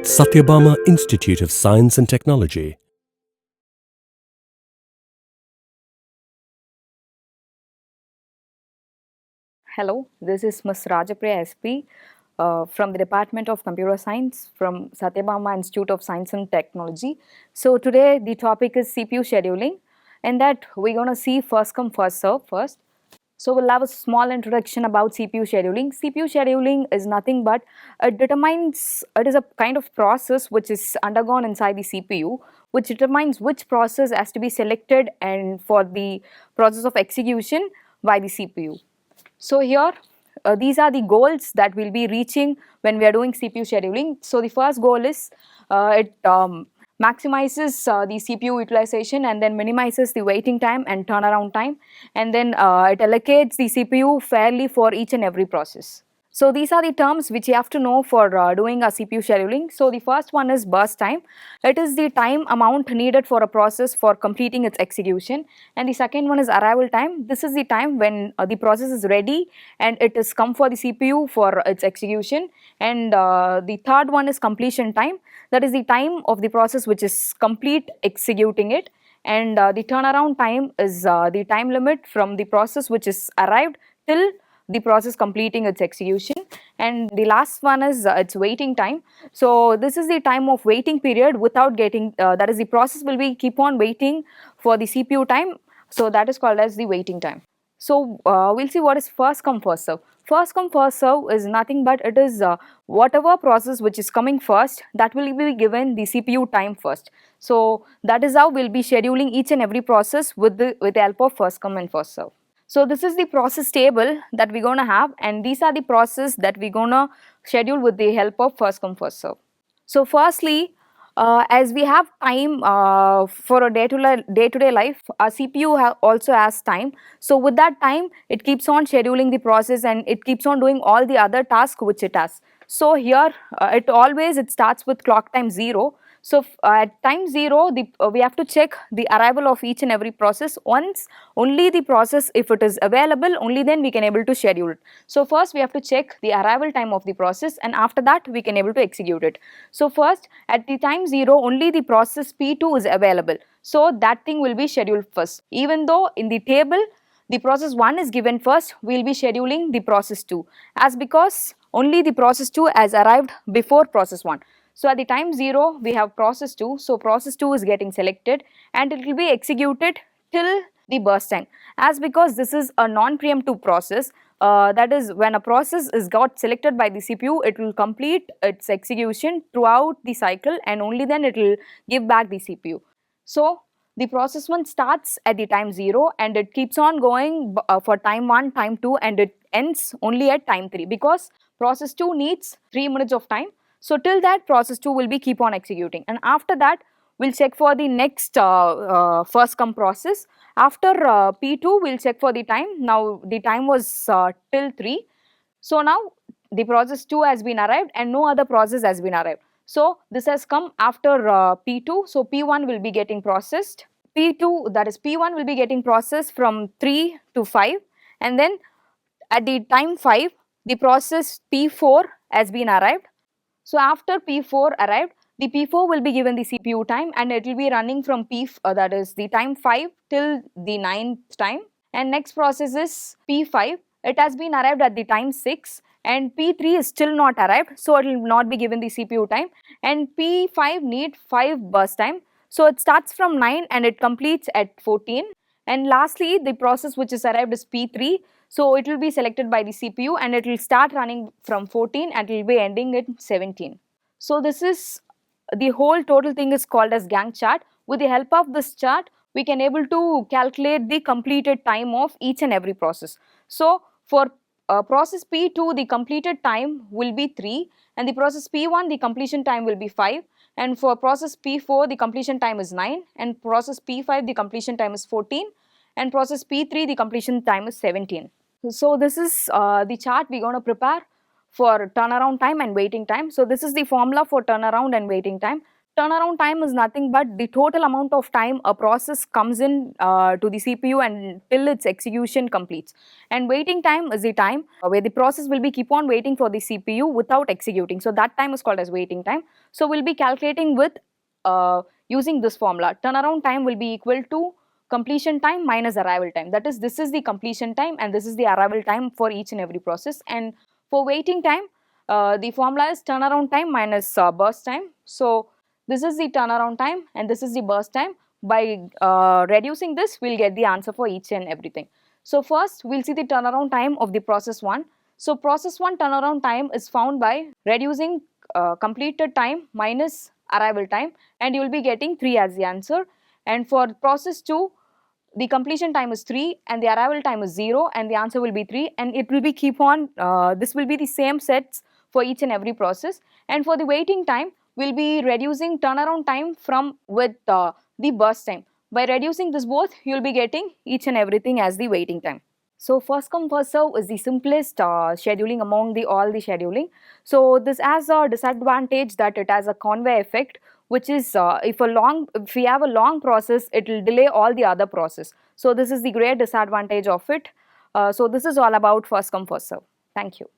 Sathyabama Institute of Science and Technology. Hello, this is Ms. Rajapriya SP from the Department of Computer Science from Sathyabama Institute of Science and Technology. So today the topic is CPU scheduling, and that we're going to see first come first serve first. So we'll have a small introduction about CPU scheduling. CPU scheduling is nothing but it is a kind of process which is undergone inside the CPU, which determines which process has to be selected and for the process of execution by the CPU. So here these are the goals that we'll be reaching when we are doing CPU scheduling. So the first goal is it maximizes the CPU utilization and then minimizes the waiting time and turnaround time, and then it allocates the CPU fairly for each and every process. So these are the terms which you have to know for doing a CPU scheduling. So the first one is burst time. It is the time amount needed for a process for completing its execution. And the second one is arrival time. This is the time when the process is ready and it is come for the CPU for its execution. And the third one is completion time. That is the time of the process which is complete executing it. And the turnaround time is the time limit from the process which is arrived till the process completing its execution. And the last one is its waiting time. So this is the time of waiting period without getting that is the process will be keep on waiting for the CPU time, so that is called as the waiting time. So we'll see what is first come first serve. First come first serve is nothing but it is whatever process which is coming first, that will be given the CPU time first. So that is how we'll be scheduling each and every process with the help of first come and first serve. So this is the process table that we're going to have, and these are the process that we're going to schedule with the help of first come first serve. So firstly, as we have time for a day-to-day life, our CPU also has time. So with that time, it keeps on scheduling the process and it keeps on doing all the other tasks which it has. So here, it starts with clock time 0. So at time 0, we have to check the arrival of each and every process. Once only the process, if it is available, only then we can able to schedule it. So first we have to check the arrival time of the process, and after that we can able to execute it. So first at the time 0, only the process P2 is available. So that thing will be scheduled first. Even though in the table the process 1 is given first, we will be scheduling the process 2, as because only the process 2 has arrived before process 1. So at the time 0, we have process 2. So process 2 is getting selected and it will be executed till the burst time. As because this is a non-preemptive process, that is when a process is got selected by the CPU, it will complete its execution throughout the cycle and only then it will give back the CPU. So the process 1 starts at the time 0 and it keeps on going for time 1, time 2, and it ends only at time 3 because process 2 needs 3 minutes of time. So till that process 2 will be keep on executing, and after that we'll check for the next first come process. After P2 we'll check for the time. Now the time was till 3. So now the process 2 has been arrived and no other process has been arrived. So this has come after P2. So P1 will be getting processed. P2, that is P1 will be getting processed from 3 to 5, and then at the time 5 the process P4 has been arrived. So after P4 arrived, the P4 will be given the CPU time and it will be running from that is the time 5 till the 9th time. And next process is P5. It has been arrived at the time 6 and P3 is still not arrived, so it will not be given the CPU time, and P5 need 5 burst time. So it starts from 9 and it completes at 14. And lastly, the process which is arrived is P3. So it will be selected by the CPU and it will start running from 14 and it will be ending at 17. So this is the whole total thing is called as Gantt chart. With the help of this chart, we can able to calculate the completed time of each and every process. So for process P2, the completed time will be 3, and the process P1, the completion time will be 5, and for process P4, the completion time is 9, and process P5, the completion time is 14, and process P3, the completion time is 17. So this is the chart we're going to prepare for turnaround time and waiting time. So this is the formula for turnaround and waiting time. turnaround time is nothing but the total amount of time a process comes in to the CPU and till its execution completes. And waiting time is the time where the process will be keep on waiting for the CPU without executing. So that time is called as waiting time. So we'll be calculating with using this formula. Turnaround time will be equal to completion time minus arrival time. That is, this is the completion time and this is the arrival time for each and every process. And for waiting time, the formula is turnaround time minus burst time. So this is the turnaround time and this is the burst time. By reducing this, we'll get the answer for each and everything. So first, we'll see the turnaround time of the process 1. So process 1 turnaround time is found by reducing completed time minus arrival time, and you will be getting 3 as the answer. And for process 2, the completion time is 3 and the arrival time is 0, and the answer will be 3, and it will be keep on, this will be the same sets for each and every process. And for the waiting time, we'll be reducing turnaround time from with the burst time. By reducing this both, you'll be getting each and everything as the waiting time. So first come first serve is the simplest scheduling among the all the scheduling. So this has a disadvantage that it has a conveyor effect, which is if we have a long process, it will delay all the other process. So this is the great disadvantage of it. So this is all about first come first serve. Thank you.